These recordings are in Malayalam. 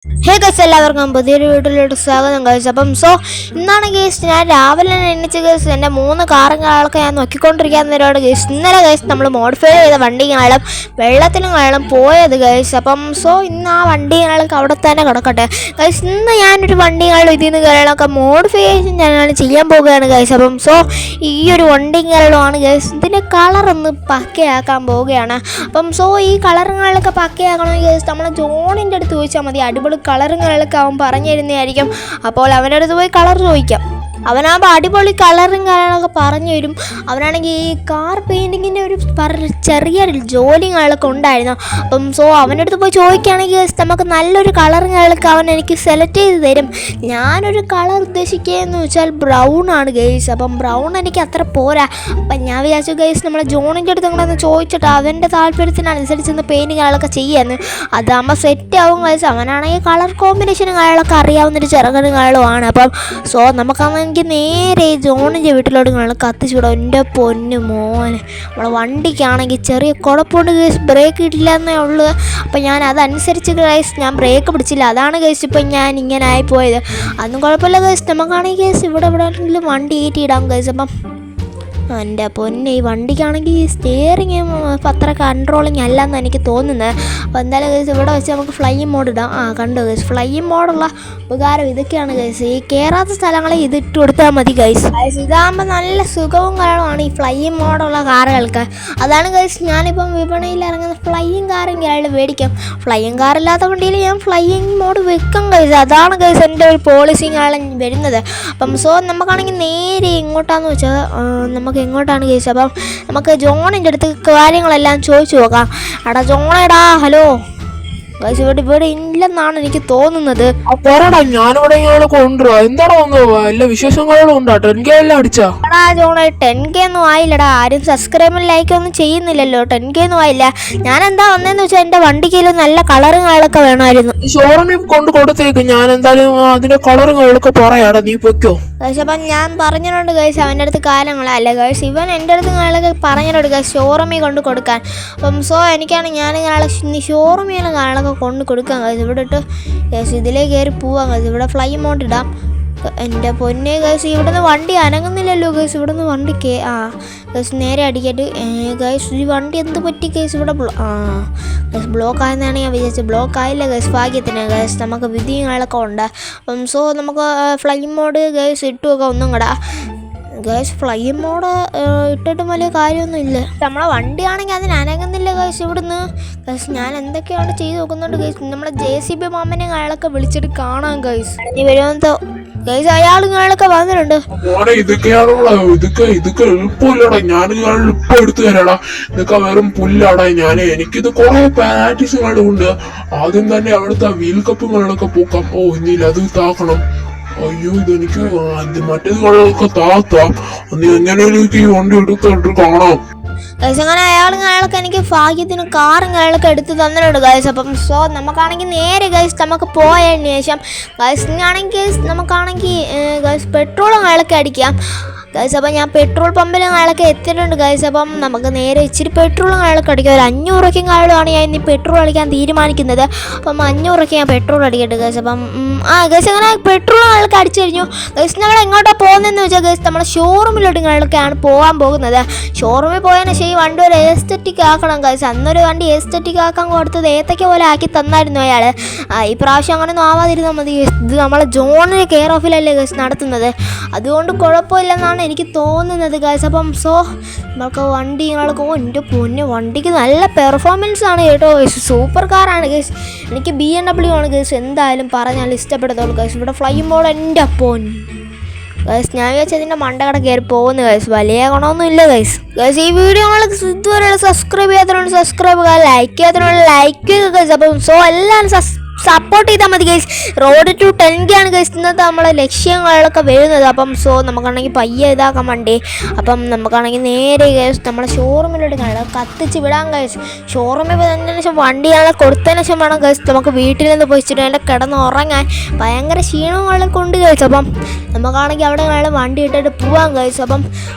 ഹേ ഗൈസ്, എല്ലാവർക്കും പുതിയൊരു വീട്ടിലോട്ട് സ്വാഗതം ഗൈസ്. ഇന്നാണ് ഗൈസ് ഞാൻ രാവിലെ എണ്ണിച്ച് ഗൈസ് എൻ്റെ 3 കാറുകളൊക്കെ ഞാൻ നോക്കിക്കൊണ്ടിരിക്കുന്നവരോട് ഗൈസ് ഇന്നലെ ഗൈസ് നമ്മൾ മോഡിഫൈ ചെയ്ത വണ്ടികളും വെള്ളത്തിലും പോയത് ഗൈസ്. ഇന്ന് ആ വണ്ടികളൊക്കെ അവിടെ തന്നെ കിടക്കട്ടെ ഗൈസ്. ഇന്ന് ഞാനൊരു വണ്ടികളും ഇതിൽ നിന്ന് കാര്യങ്ങളൊക്കെ മോഡിഫിക്കേഷൻ ഞാൻ ചെയ്യാൻ പോവുകയാണ് ഗൈസ്. ഈ ഒരു വണ്ടികളുമാണ് ഗൈസ്. ഇതിൻ്റെ കളറൊന്ന് പക്കയാക്കാൻ പോവുകയാണ്. ഈ കളറുകളൊക്കെ പക്കയാക്കണമെങ്കിൽ ഗൈസ് നമ്മളെ ജോണിൻ്റെ അടുത്ത് ചോദിച്ചാൽ മതി. അടിപൊളി കളറുകളൊക്കെ അവൻ പറഞ്ഞു തരുന്നതായിരിക്കും. അപ്പോൾ അവൻ്റെ അടുത്ത് പോയി കളർ ചോദിക്കാം. അവനാകുമ്പോൾ അടിപൊളി കളറും കാര്യങ്ങളൊക്കെ പറഞ്ഞു തരും. അവനാണെങ്കിൽ ഈ കാർ പെയിൻറ്റിങ്ങിൻ്റെ ഒരു ചെറിയൊരു ജോലികളൊക്കെ ഉണ്ടായിരുന്നു. അവൻ്റെ അടുത്ത് പോയി ചോദിക്കുകയാണെങ്കിൽ നമുക്ക് നല്ലൊരു കളറുകളൊക്കെ അവൻ എനിക്ക് സെലക്ട് ചെയ്ത് തരും. ഞാനൊരു കളർ ഉദ്ദേശിക്കുകയെന്ന് വെച്ചാൽ ബ്രൗൺ ആണ് ഗൈസ്. ബ്രൗൺ എനിക്ക് അത്ര പോരാ. ഞാൻ വിചാരിച്ചു ഗൈസ് നമ്മളെ ജോണിൻ്റെ അടുത്ത് ഇങ്ങനെ ചോദിച്ചിട്ട് അവൻ്റെ താല്പര്യത്തിനനുസരിച്ച് പെയിൻറ്റിങ്ങുകളൊക്കെ ചെയ്യാമെന്ന്. അതാകുമ്പോൾ സെറ്റ് ആവും ഗൈസ്. അവനാണെങ്കിൽ കളർ കോമ്പിനേഷനും കാര്യങ്ങളൊക്കെ അറിയാവുന്നൊരു ചെറുകനും കാര്യങ്ങളുമാണ്. നമുക്കങ്ങനെ എനിക്ക് നേരെ ജോണിൻ്റെ വീട്ടിലോട്ട് കത്തിച്ചു വിടാം. എൻ്റെ പൊന്നു മോനെ, നമ്മളെ വണ്ടിക്കാണെങ്കിൽ ചെറിയ കുഴപ്പമുണ്ട് ഗൈസ്. ബ്രേക്ക് ഇട്ടില്ല എന്നേ ഉള്ളൂ. ഞാൻ അതനുസരിച്ച് ഗൈസ് ഞാൻ ബ്രേക്ക് പിടിച്ചില്ല. അതാണ് ഗൈസ് ഇപ്പം ഞാൻ ഇങ്ങനെ ആയിപ്പോയത്. അതൊന്നും കുഴപ്പമില്ല ഗൈസ്. നമുക്കാണെങ്കിൽ ഗൈസ് ഇവിടെ വണ്ടി ഏറ്റിയിടാം ഗൈസ്. എൻ്റെ പൊന്നെ, ഈ വണ്ടിക്കാണെങ്കിൽ സ്റ്റിയറിങ് അത്ര കൺട്രോളിങ് അല്ലെന്ന് എനിക്ക് തോന്നുന്നത്. എന്തായാലും ഗൈസ് ഇവിടെ വെച്ച് നമുക്ക് ഫ്ലൈയിങ് മോഡ് ഇടാം. കണ്ടു ഗൈസ്, ഫ്ലൈയിങ് മോഡുള്ള ഉപകാരം ഇതൊക്കെയാണ് ഗൈസ്. ഈ കയറാത്ത സ്ഥലങ്ങളിൽ ഇത് ഇട്ട് കൊടുത്താൽ മതി ഗൈസ്. ഇതാകുമ്പോൾ നല്ല സുഖവും കാര്യമാണ് ഈ ഫ്ലൈയിങ് മോഡുള്ള കാറുകൾക്ക്. അതാണ് ഗൈസ് ഞാനിപ്പം വിപണിയിൽ ഇറങ്ങുന്ന ഫ്ലൈയിങ് കാറും കാര്യങ്ങൾ മേടിക്കാം. ഫ്ലൈയിങ് കാറില്ലാത്ത വണ്ടിയിൽ ഞാൻ ഫ്ലൈയിങ് മോഡ് വെക്കും ഗൈസ്. അതാണ് ഗൈസ് എൻ്റെ ഒരു പോളിസിയും കാലം വരുന്നത്. നമുക്കാണെങ്കിൽ നേരെ എങ്ങോട്ടാന്ന് വെച്ചാൽ നമുക്ക് എങ്ങോട്ടാണ് ഗൈസ്. നമുക്ക് ജോണിൻ്റെ അടുത്ത് കാര്യങ്ങളെല്ലാം ചോദിച്ചു നോക്കാം. എടാ ജോണേടാ, ഹലോ ഗൈസ്. ഇവിടെ ഇല്ലെന്നാണ് എനിക്ക് തോന്നുന്നത്. ഞാനിവിടെ എന്താണ് എല്ലാ വിശേഷങ്ങളും ഉണ്ടോ? 10K എല്ലാം അടിച്ചാ? എടാ ജോണേ, 10K ഒന്നും ആയില്ലടാ. ആരും സബ്സ്ക്രൈബും ലൈക്കും ഒന്നും ചെയ്യുന്നില്ലല്ലോ. 10K ഒന്നും ആയില്ല. ഞാൻ എന്താ വന്നതെന്ന് വെച്ചാൽ എൻ്റെ വണ്ടിക്ക് നല്ല കളറുകളൊക്കെ വേണമായിരുന്നു. ഷോറൂമിൽ കൊണ്ട് കൊടുത്തേക്ക്. ഞാൻ എന്തായാലും അതിന്റെ കളറുകളൊക്കെ പറയാടാ, നീ പൊയ്ക്കോ ഗൈസ്. ഞാൻ പറഞ്ഞിട്ടുണ്ട് ഗൈസ് അവൻ്റെ അടുത്ത് കാര്യങ്ങളല്ല ഗൈസ്. ഇവൻ എൻ്റെ അടുത്ത് കാര്യങ്ങളൊക്കെ പറഞ്ഞിട്ടുണ്ട് ഗൈസ് ഷോറൂമിൽ കൊണ്ട് കൊടുക്കാൻ. എനിക്കാണ് ഞാൻ ഷോറൂമിൽ കാര്യങ്ങളൊക്കെ കൊണ്ട് കൊടുക്കാം ഗൈസ്. ഇവിടെ ഇട്ട് ഗൈസ് ഇതിലേക്ക് കയറി പോവാം ഗൈസ്. ഇവിടെ ഫ്ലൈ മോഡ് ഇടാം. എൻ്റെ പൊന്നെ ഗൈസ്, ഇവിടുന്ന് വണ്ടി അനങ്ങുന്നില്ലല്ലോ ഗൈസ്. ഇവിടുന്ന് വണ്ടി ഗൈസ് നേരെ അടിക്കട്ട് ഗൈസ്. ഈ വണ്ടി എന്ത് പറ്റി ഗൈസ്? ഇവിടെ ഗൈസ് ബ്ലോക്ക് ആയെന്നാണ് ഞാൻ വിചാരിച്ചത്. ബ്ലോക്ക് ആയില്ല ഗൈസ്, ഭാഗ്യത്തിന് ഗൈസ്. നമുക്ക് വിധികളൊക്കെ ഉണ്ട്. നമുക്ക് ഫ്ലൈ മോഡ് ഗൈസ് ഇട്ട് വെക്കാം ഒന്നും കൂടെ ഗൈസ്. ഫ്ലൈ മോഡ് ഇട്ടിട്ട് വലിയ കാര്യമൊന്നും ഇല്ല. നമ്മളെ വണ്ടിയാണെങ്കിൽ അതിന് അനങ്ങുന്നില്ല ഗൈസ് ഇവിടുന്ന് ഗൈസ്. ഞാൻ എന്തൊക്കെയാണ് ചെയ്ത് നോക്കുന്നുണ്ട് ഗൈസ്. നമ്മളെ JCB മാമനെ അയാളൊക്കെ വിളിച്ചിട്ട് കാണാം ഗൈസ്. ഇനി വരുമെന്നോ ഗൈസ്. അയാളൊക്കെ വന്നിട്ടുണ്ട്. ഇതൊക്കെ എളുപ്പമില്ലടാ. ഞാൻ ഇപ്പൊ എടുത്തു തരാടാ. ഇതൊക്കെ വെറും പുല്ലാടാ. എനിക്കിത് കുറെ പ്രാക്ടീസുകളുണ്ട്. ആദ്യം തന്നെ അവിടുത്തെ വീൽ കപ്പുകളൊക്കെ പോക്കാം. ഇനിയില്ല, അത് താക്കണം. അയ്യോ, ഇതെനിക്ക് മറ്റേതുകളൊക്കെ താത്താം. നീ എങ്ങനെയും ഈ വണ്ടി എടുത്തിട്ട് കാണാം ഗൈസ്. അങ്ങനെ അയാളൊക്കെ എനിക്ക് ഭാഗ്യത്തിന് കാറും കാര്യങ്ങളൊക്കെ എടുത്ത് തന്നിട്ടുണ്ട് ഗൈസ്. നമുക്കാണെങ്കിൽ നേരെ ഗൈസ് നമുക്ക് പോയതിന് ശേഷം ഗൈസ് നമുക്കാണെങ്കിൽ ഗൈസ് പെട്രോളും കാര്യങ്ങളൊക്കെ അടിക്കാം ഗൈസ്. ഞാൻ പെട്രോൾ പമ്പിലും കാര്യങ്ങളൊക്കെ എത്തിയിട്ടുണ്ട് ഗൈസ്. നമുക്ക് നേരെ ഇച്ചിരി പെട്രോളും കാര്യങ്ങളൊക്കെ അടിക്കാം. ഒരു 500 രൂപയ്ക്കും കാര്യമാണ് ഞാൻ ഇനി പെട്രോൾ അടിക്കാൻ തീരുമാനിക്കുന്നത്. 500 രൂപയ്ക്ക് ഞാൻ പെട്രോൾ അടിക്കട്ടെ ഗൈസ്. ഗൈസ് അങ്ങനെ പെട്രോൾ കാര്യങ്ങളൊക്കെ അടിച്ചു കഴിഞ്ഞു ഗൈസ്. നമ്മൾ എങ്ങോട്ടാണ് പോകുന്നതെന്ന് വെച്ചാൽ ഗൈസ് നമ്മളെ ഷോറൂമിലോട്ട് കാര്യങ്ങളൊക്കെയാണ് പോകാൻ പോകുന്നത്. ഷോറൂമിൽ പോയതിന് ശേഷം ഈ വണ്ടി ഒരു എസ്തെറ്റിക് ആക്കണം ഗൈസ്. അന്നൊരു വണ്ടി എസ്തെറ്റിക് ആക്കാൻ കൊടുത്തത് ഏത്തക്ക പോലെ ആക്കി തന്നായിരുന്നു അയാൾ. ഈ പ്രാവശ്യം അങ്ങനെയൊന്നും ആവാതിരുന്നാൽ മതി. ഇത് നമ്മളെ ജോണിന് കെയർ ഓഫിലല്ലേ ഗൈസ് നടത്തുന്നത്. അതുകൊണ്ട് കുഴപ്പമില്ലെന്നാണ് എനിക്ക് തോന്നുന്നത് ഗൈസ്. നമുക്ക് വണ്ടികളൊക്കെ എൻ്റെ പൊന്നെ, വണ്ടിക്ക് നല്ല പെർഫോമൻസ് ആണ് കേട്ടോ ഗൈസ്. സൂപ്പർ കാറാണ് ഗൈസ്. എനിക്ക് BMW ആണ് ഗൈസ്. എന്തായാലും പറഞ്ഞാൽ ഇഷ്ടപ്പെടുത്തുള്ളൂ ഗൈസ്. ഇവിടെ ഫ്ലൈ മോഡ് എൻ്റെ പൊൻ ഗൈസ്. ഞാൻ വിചാരിച്ചതിൻ്റെ മണ്ടകട കയറി പോകുന്നു ഗൈസ്. വലിയ ഗുണമൊന്നും ഇല്ല ഗൈസ്. ഗൈസ് ഈ വീഡിയോ ഇതുവരെ സബ്സ്ക്രൈബ് ചെയ്യാത്തവരോട് സബ്സ്ക്രൈബ് ചെയ്യുക, ലൈക്ക് ചെയ്യാത്തവരോട് ലൈക്ക് ചെയ്യുക ഗൈസ്. എല്ലാവരും സപ്പോർട്ട് ചെയ്താൽ മതി ഗൈസ്. റോഡ് ടു 10K ആണ് ഗൈസ് ഇന്നത്തെ നമ്മളെ ലക്ഷ്യങ്ങളൊക്കെ വരുന്നത്. നമുക്കാണെങ്കിൽ പയ്യെ ഇതാക്കാൻ വേണ്ടി നമുക്കാണെങ്കിൽ നേരെ ഗൈസ് നമ്മളെ ഷോറൂമിലോട്ട് കത്തിച്ച് വിടാൻ ഗൈസ്. ഷോറൂമിൽ പോയതിന് ശേഷം വണ്ടികളെ കൊടുത്തതിന് ശേഷം വേണം ഗൈസ് നമുക്ക് വീട്ടിൽ നിന്ന് പോയിച്ചിട്ട് അതിൻ്റെ കിടന്ന് ഉറങ്ങാൻ. ഭയങ്കര ക്ഷീണങ്ങളൊക്കെ ഉണ്ട് ഗൈസ്. നമുക്കാണെങ്കിൽ അവിടെ വണ്ടി ഇട്ടിട്ട് പോവാം ഗൈസ്.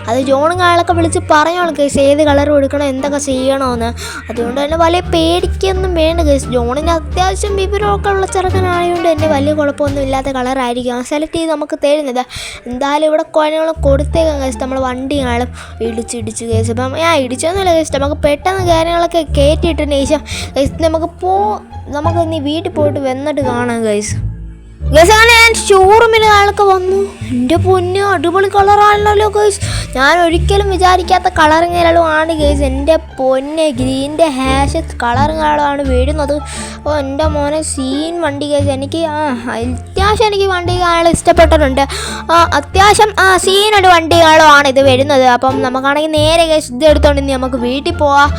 അത് ജോണുകളൊക്കെ വിളിച്ച് പറഞ്ഞോളൂ ഗൈസ് ഏത് കളറും എടുക്കണം, എന്തൊക്കെ ചെയ്യണമെന്ന്. അതുകൊണ്ട് തന്നെ വലിയ പേടിക്കൊന്നും വേണ്ട ഗൈസ്. ജോണിന് അത്യാവശ്യം വിവരം ഒക്കെ ഉള്ള ചെറുക്കനായതുകൊണ്ട് തന്നെ വലിയ കുഴപ്പമൊന്നും ഇല്ലാത്ത കളറായിരിക്കും സെലക്ട് ചെയ്ത് നമുക്ക് തരുന്നത്. എന്തായാലും ഇവിടെ കോയിനുകൾ കൊടുത്തേക്കാം ഗൈസ്. നമ്മൾ വണ്ടി കാണും ഇടിച്ച് ഗൈസ്. അപ്പം ഞാൻ ഇടിച്ചൊന്നുമില്ല ഗൈസ്. നമുക്ക് പെട്ടെന്ന് കാര്യങ്ങളൊക്കെ കയറ്റിയിട്ടതിന് ശേഷം ഗൈസ് നമുക്ക് ഇനി വീട്ടിൽ പോയിട്ട് വന്നിട്ട് കാണാം ഗൈസ്. ഗൈസ് അങ്ങനെ ഞാൻ ഷോറൂമിൽ ആളൊക്കെ വന്നു. എൻ്റെ പൊന്ന് അടിപൊളി കളറാണല്ലോ ഗൈസ്. ഞാൻ ഒരിക്കലും വിചാരിക്കാത്ത കളറിങ്ങലും ആണ് ഗൈസ്. എൻ്റെ പൊന്നെ ഗ്രീൻ്റെ ഹാഷ് കളറിങ്ങലാണ് വീഴുന്നത്. അപ്പോൾ എൻ്റെ മോനെ സീൻ വണ്ടി ഗൈസ്. എനിക്ക് അത്യാവശ്യം എനിക്ക് വണ്ടികൾ ഇഷ്ടപ്പെട്ടിട്ടുണ്ട്. അത്യാവശ്യം സീനൊരു വണ്ടികളുമാണ് ഇത് വരുന്നത്. അപ്പം നമുക്കാണെങ്കിൽ നേരെ ഗൈസ് ഇത് എടുത്തോണ്ട് ഇനി നമുക്ക് വീട്ടിൽ പോവാം.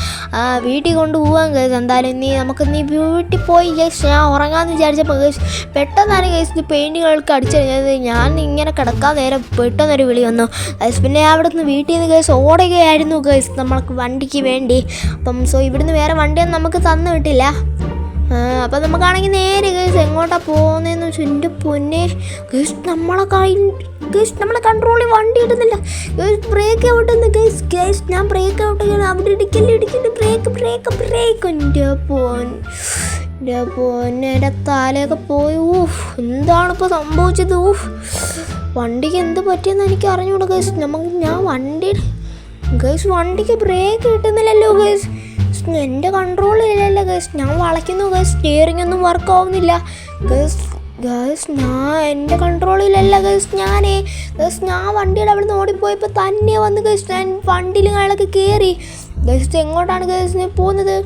വീട്ടിൽ കൊണ്ടുപോകാം ഗൈസ്. എന്തായാലും ഇനി നമുക്ക് വീട്ടിൽ പോയി ഗൈസ്. ഞാൻ ഉറങ്ങാമെന്ന് വിചാരിച്ചപ്പോൾ ഗൈസ് പെട്ടെന്നാണ് ഗൈസ് ഇത് പെയിൻറ്റുകൾക്ക് അടിച്ചു കഴിഞ്ഞത്. ഞാൻ ഇങ്ങനെ കിടക്കാൻ നേരം പെട്ടെന്നൊരു വിളി വന്നു ഗൈസ്. പിന്നെ അവിടെ നിന്ന് വീട്ടിൽ നിന്ന് ഗൈസ് ഓടുകയായിരുന്നു ഗൈസ് നമ്മൾക്ക് വണ്ടിക്ക് വേണ്ടി. അപ്പം ഇവിടുന്ന് വേറെ വണ്ടിയൊന്നും നമുക്ക് തന്നു കിട്ടില്ല. അപ്പം നമുക്കാണെങ്കിൽ നേരെ ഗൈസ് എങ്ങോട്ടാണ് പോകുന്നതെന്ന് വെച്ചാൽ എൻ്റെ പൊന്നെ ഗൈസ് നമ്മളെ കൺട്രോളിൽ വണ്ടി ഇടുന്നില്ല ഗൈസ്. ബ്രേക്ക് ഔട്ടുന്നു ഗൈസ്. ഞാൻ ബ്രേക്ക് ഔട്ട് ചെയ്യണം. അവിടെ ഇടിക്കല് ബ്രേക്ക് എൻ്റെ പൊന്നെ എൻ്റെ തലയൊക്കെ പോയി. എന്താണിപ്പോൾ സംഭവിച്ചത്? വണ്ടിക്ക് എന്ത് പറ്റിയെന്ന് എനിക്ക് അറിഞ്ഞൂടാ ഗൈസ്. ഞാൻ വണ്ടിക്ക് ബ്രേക്ക് കിട്ടുന്നില്ലല്ലോ ഗൈസ്. എൻ്റെ കൺട്രോളിലല്ലോ ഗൈസ്. ഞാൻ വളയ്ക്കുന്നു ഗൈസ്. സ്റ്റിയറിംഗ് ഒന്നും വർക്ക് ആവുന്നില്ല ഗൈസ്. എൻ്റെ കൺട്രോളിലല്ല ഗൈസ്. ഞാൻ വണ്ടിയുടെ അവിടെ നിന്ന് ഓടിപ്പോയപ്പോൾ തന്നെ വന്ന് ഗൈസ് ഞാൻ വണ്ടിയിൽ അയാളൊക്കെ കയറി ഗൈസ്. എങ്ങോട്ടാണ് ഗൈസ് പോകുന്നത്?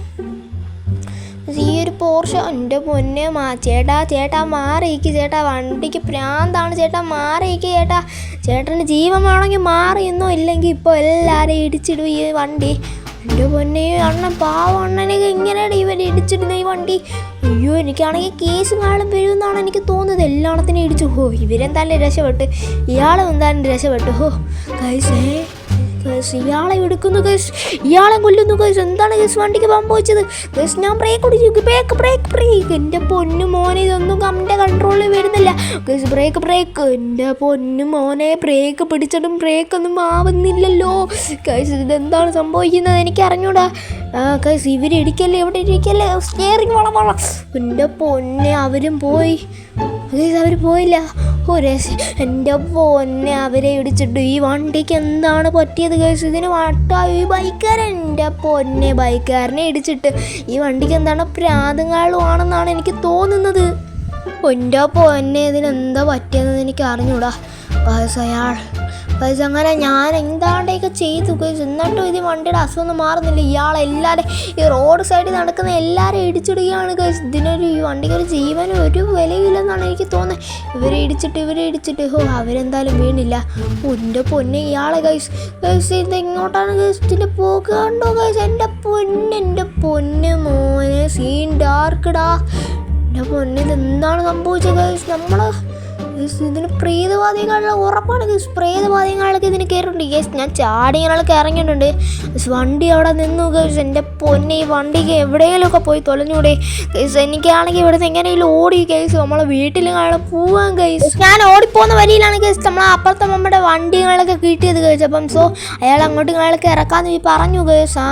ഈ ഒരു പോർഷ എൻ്റെ പൊന്നെ ചേട്ടാ മാറിയിക്ക് ചേട്ടാ. വണ്ടിക്ക് പ്രാന്താണ് ചേട്ടാ. മാറിയിക്ക് ചേട്ടാ. ചേട്ടന് ജീവൻ വേണമെങ്കിൽ മാറിയെന്നോ, ഇല്ലെങ്കിൽ ഇപ്പോൾ എല്ലാവരെയും ഇടിച്ചിടും ഈ വണ്ടി. എൻ്റെ പൊന്നെ അണ്ണൻ പാവം അണ്ണനൊക്കെ ഇങ്ങനെയാണ് ഇവർ ഇടിച്ചിടുന്ന ഈ വണ്ടി. അയ്യോ എനിക്കാണെങ്കിൽ കേസ് നാളും വരുമെന്നാണ് എനിക്ക് തോന്നുന്നത്. എല്ലാത്തിനും ഇടിച്ചു. ഇവരെന്തായാലും രക്ഷപ്പെട്ടു. ഇയാളും എന്തായാലും രക്ഷപ്പെട്ടു. ഗൈസ് ഇയാളെ എടുക്കുന്നു ഗൈസ്. ഇയാളെ കൊല്ലുന്നു ഗൈസ്. എന്താണ് ഗൈസ് വണ്ടിക്ക് സംഭവിച്ചത് ഗൈസ്? ഞാൻ ബ്രേക്ക് ഓടിച്ചു. ബ്രേക്ക് എൻ്റെ പൊന്നു മോനെ ഇതൊന്നും എൻ്റെ കൺട്രോളിൽ വരുന്നില്ല ഗൈസ്. ബ്രേക്ക് എൻ്റെ പൊന്നു മോനെ ബ്രേക്ക് പിടിച്ചിട്ടും ബ്രേക്കൊന്നും ആവുന്നില്ലല്ലോ ഗൈസ്. ഇതെന്താണ് സംഭവിക്കുന്നത് എനിക്ക് അറിഞ്ഞൂടാ ഗൈസ്. ഇവരിടിക്കല്ലേ ഇവിടെ ഇരിക്കല്ലേ. സ്റ്റിയറിംഗ് വള എൻ്റെ പൊന്നെ അവരും പോയി ഗൈസ്. അവർ പോയില്ല. എൻ്റെ പൊന്നെ അവരെ ഇടിച്ചിട്ടു. ഈ വണ്ടിക്ക് എന്താണ് പറ്റിയത് ഗൈസ്? ഇതിന് വട്ടായി ഈ ബൈക്കാരൻ. എൻ്റെ പൊന്നെ ബൈക്കാരനെ ഇടിച്ചിട്ട് ഈ വണ്ടിക്ക് എന്താണ് പ്രാന്തങ്ങളും ആണെന്നാണ് എനിക്ക് തോന്നുന്നത്. എൻ്റെ പൊന്നെ ഇതിനെന്താ പറ്റിയതെന്ന് എനിക്ക് അറിഞ്ഞൂടാ ഗൈസ്. അങ്ങനെ ഞാൻ എന്താണ്ടൊക്കെ ചെയ്തു ഗൈസ്. എന്നിട്ടും ഇത് വണ്ടിയുടെ അസുഖം മാറുന്നില്ല. ഇയാളെല്ലാവരും ഈ റോഡ് സൈഡിൽ നടക്കുന്ന എല്ലാവരും ഇടിച്ചിടുകയാണ് ഗൈസ്. ഈ വണ്ടിക്ക് ഒരു ജീവനും ഒരു വിലയില്ലെന്നാണ് എനിക്ക് തോന്നുന്നത്. ഇവരെ ഇടിച്ചിട്ട് അവരെന്തായാലും വീണില്ല. എൻ്റെ പൊന്നെ ഇയാളെ ഗൈസ് ഇത് എങ്ങോട്ടാണ് ഗൈസ് ഇതിൻ്റെ പോക്ക് കണ്ടോ ഗൈസ്? എൻ്റെ പൊന്നെ മോനെ സീൻ ഡാർക്കടാ. എൻ്റെ പൊന്നെ ഇതെന്താണ് സംഭവിച്ചത് ഗൈസ്? ഇതിന് പ്രേതവാദികളുടെ ഉറപ്പാണ് ഗൈസ്. പ്രേതവാദികളൊക്കെ ഇതിന് കയറിയിട്ടുണ്ട് ഗൈസ്. ഞാൻ ചാടികളൊക്കെ ഇറങ്ങിയിട്ടുണ്ട് ഗൈസ്. വണ്ടി അവിടെ നിന്നു ഗൈസ്. എൻ്റെ പൊന്നെ ഈ വണ്ടിക്ക് എവിടെയെങ്കിലുമൊക്കെ പോയി തൊലഞ്ഞൂടെ ഗൈസ്? എനിക്കാണെങ്കിൽ ഇവിടുന്ന് എങ്ങനെയെങ്കിലും ഓടി ഗൈസ് നമ്മളെ വീട്ടിൽ പോവാൻ ഗൈസ്. ഞാൻ ഓടിപ്പോകുന്ന വരിയിലാണ് ഗൈസ് അപ്പുറത്തെ നമ്മുടെ വണ്ടികളൊക്കെ കിട്ടിയത് ഗൈസ്. അപ്പം അയാൾ അങ്ങോട്ടും ഇങ്ങളൊക്കെ ഇറക്കാന്ന് പറഞ്ഞു ഗൈസ്.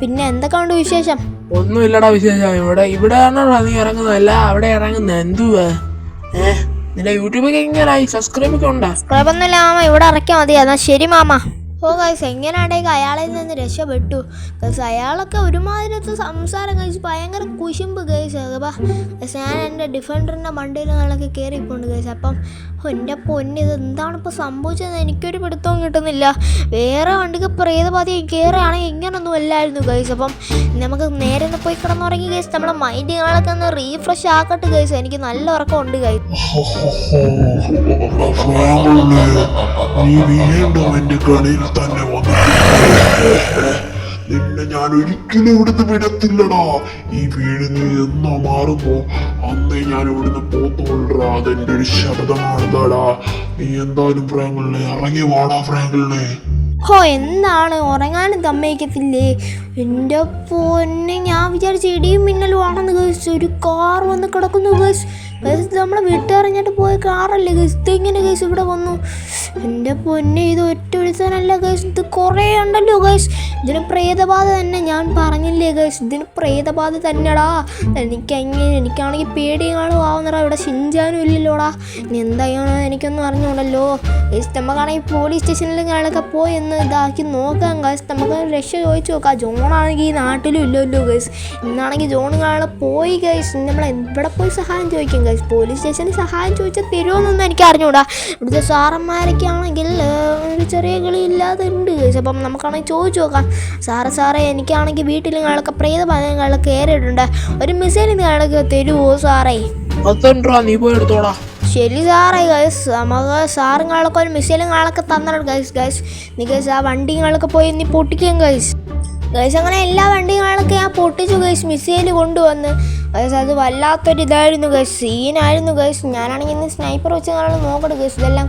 പിന്നെ എന്തൊക്കെയുണ്ട് വിശേഷം? ഒന്നുമില്ലടാ വിശേഷം. ഇവിടെ നീ ഇറങ്ങുന്നതല്ല അവിടെ ഇറങ്ങുന്ന എന്തുവാ? നിന്റെ യൂട്യൂബൊക്കെ എങ്ങനെയായി? സബ്സ്ക്രൈബൊക്കെ ഉണ്ടോ? സബ്സ്ക്രൈബൊന്നുമില്ല മാമ. ഇവിടെ ഇറക്കിയാൽ മതി. എന്നാൽ ശരി മാമ. ഗൈസ് എങ്ങനെയാണെങ്കിൽ അയാളിൽ നിന്ന് രക്ഷപ്പെട്ടു ഗൈസ്. അയാളൊക്കെ ഒരുമാതിരത്തെ സംസാരം കഴിച്ച് ഭയങ്കര കുശുമ്പ് ഗൈസ്. ഗൈസ് ഞാൻ എൻ്റെ ഡിഫൻഡറിൻ്റെ മണ്ടയിലൊക്കെ കയറിപ്പോണ്ട് ഗൈസ്. അപ്പം എൻ്റെ പൊന്ന് ഇത് എന്താണിപ്പോൾ സംഭവിച്ചതെന്ന് എനിക്കൊരു പിടുത്തവും കിട്ടുന്നില്ല. വേറെ വണ്ടിക്ക് പ്രേതപാതി കയറുകയാണെങ്കിൽ ഇങ്ങനൊന്നും അല്ലായിരുന്നു ഗൈസ്. അപ്പം നമുക്ക് നേരെ ഒന്ന് പോയി കിടന്നുറങ്ങി ഗൈസ്. നമ്മളെ മൈൻഡുകളൊക്കെ ഒന്ന് റീഫ്രഷ് ആക്കട്ടെ ഗൈസ്. എനിക്ക് നല്ല ഉറക്കമുണ്ട് ഗൈസ്. തന്നെ നിന്നെ ഞാൻ ഒരിക്കലും ഇവിടുന്ന് വിടത്തില്ലടാ. ഈ വീട് നീ എന്നോ മാറുന്നോ അന്നേ ഞാൻ ഇവിടുന്ന് പോത്തോളാ. അതെന്റെ ഒരു ശബ്ദമാണെന്താടാ. നീ എന്തായാലും ഫ്രാങ്കിളിനെ ഇറങ്ങി വാടാ ഫ്രാങ്കിളിനെ. എന്താണ് ഉറങ്ങാനും സമ്മതിക്കത്തില്ലേ? എൻ്റെ പൊന്നെ ഞാൻ വിചാരിച്ച ഇടിയും മിന്നലും ആണെന്ന് ഗൈസ്. ഒരു കാർ വന്ന് കിടക്കുന്നു ഗൈസ്. നമ്മളെ വീട്ടുകാരഞ്ഞിട്ട് പോയ കാറല്ലേ ഗൈസ്. ഇതെങ്ങനെ ഗൈസ് ഇവിടെ വന്നു? എൻ്റെ പൊന്നെ ഇത് ഒറ്റ ഒരുത്തനല്ല ഗൈസ്. ഇത് കുറേ ഉണ്ടല്ലോ ഗൈസ്. ഇതിന് പ്രേതബാധ തന്നെ, ഞാൻ പറഞ്ഞില്ലേ ഗൈസ്, ഇതിന് പ്രേതബാധ തന്നെടാ. എനിക്കാണെങ്കിൽ പേടിയും കാണും ആവുന്നടാ. ഇവിടെ ഷിൻചാനും ഇല്ലല്ലോടാ. ഇനി എന്തായാണോ എനിക്കൊന്നും അറിഞ്ഞോണ്ടല്ലോ ഗൈസ്. നമുക്കാണെങ്കിൽ പോലീസ് സ്റ്റേഷനിലും കാര്യങ്ങളൊക്കെ പോയി ഒന്ന് ഇതാക്കി നോക്കാം ഗൈസ്. നമുക്ക് രക്ഷ ചോദിച്ചു നോക്കാം. ജോണാണെങ്കിൽ ഈ നാട്ടിലും ഇല്ലല്ലോ ഗൈസ്. ഇന്നാണെങ്കിൽ ജോണുകളെ പോയി ഗൈസ്. നമ്മൾ എവിടെ പോയി സഹായം ചോദിക്കും ഗൈസ്? പോലീസ് സ്റ്റേഷനിൽ സഹായം ചോദിച്ചാൽ തരുമോന്നൊന്നും എനിക്ക് അറിഞ്ഞൂടാ. ഇവിടുത്തെ സാറന്മാരൊക്കെ ആണെങ്കിൽ ഒരു ചെറിയ കളി ഇല്ലാതെ ഉണ്ട് ഗൈസ്. അപ്പം നമുക്കാണെങ്കിൽ ചോദിച്ചു നോക്കാം. സാറേ എനിക്കാണെങ്കിൽ വീട്ടിൽ നിങ്ങളൊക്കെ പ്രേതബാധകളൊക്കെ കയറിയിട്ടുണ്ട്, ഒരു മിസൈൽ നിങ്ങളൊക്കെ തരുമോ സാറേ? അതെന്താ നീ പോയി എടുത്തോടാ. ശരി സാറേ ഗൈസ്, നമുക്ക് സാറുങ്ങളൊക്കെ ഒരു മിസൈലുകളൊക്കെ തന്നിട്ടുണ്ട് ഗൈസ്. നീ ഗൈസ് ആ വണ്ടികളൊക്കെ പോയി നീ പൊട്ടിക്കും ഗൈസ്. അങ്ങനെ എല്ലാ വണ്ടികളൊക്കെ ഞാൻ പൊട്ടിച്ചു ഗൈസ്, മിസൈൽ കൊണ്ടുവന്ന് ഗൈസ്. അത് വല്ലാത്തൊരു ഇതായിരുന്നു ഗൈസ്, സീനായിരുന്നു ഗൈസ്. ഞാനാണെങ്കിൽ ഇന്ന് സ്നൈപ്പർ വെച്ച് നോക്കട്ടെ ഗൈസ്. ഇതെല്ലാം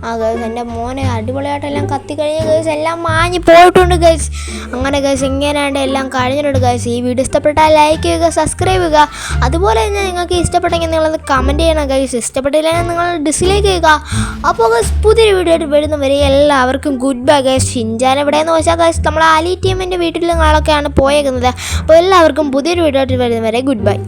ആ ഗൈസ് എൻ്റെ മോനെ അടിപൊളിയായിട്ടെല്ലാം കത്തിക്കഴിഞ്ഞ് ഗൈസ് എല്ലാം മാഞ്ഞ് പോയിട്ടുണ്ട് ഗൈസ്. അങ്ങനെ ഗൈസ് ഇങ്ങനെയാണ്ട് എല്ലാം കഴിഞ്ഞിട്ടുണ്ട് ഗൈസ്. ഈ വീഡിയോ ഇഷ്ടപ്പെട്ടാൽ ലൈക്ക് ചെയ്യുക, സബ്സ്ക്രൈബ് ചെയ്യുക. അതുപോലെ തന്നെ നിങ്ങൾക്ക് ഇഷ്ടപ്പെട്ടെങ്കിൽ നിങ്ങളത് കമൻറ്റ് ചെയ്യണം ഗൈസ്. ഇഷ്ടപ്പെട്ടില്ലെങ്കിൽ നിങ്ങൾ ഡിസ്ലൈക്ക് ചെയ്യുക. അപ്പോൾ ഗൈസ് പുതിയൊരു വീഡിയോ ആയിട്ട് വരുന്നവരെ എല്ലാവർക്കും ഗുഡ് ബൈ ഗൈസ്. ഷിൻചാൻ എവിടെയെന്ന് വെച്ചാൽ ഗൈസ് നമ്മൾ ആലി ടീമിൻ്റെ വീട്ടിൽ നിങ്ങളൊക്കെയാണ് പോയേക്കുന്നത്. അപ്പോൾ എല്ലാവർക്കും പുതിയൊരു വീഡിയോ ആയിട്ട് വരുന്നവരെ ഗുഡ് ബൈ.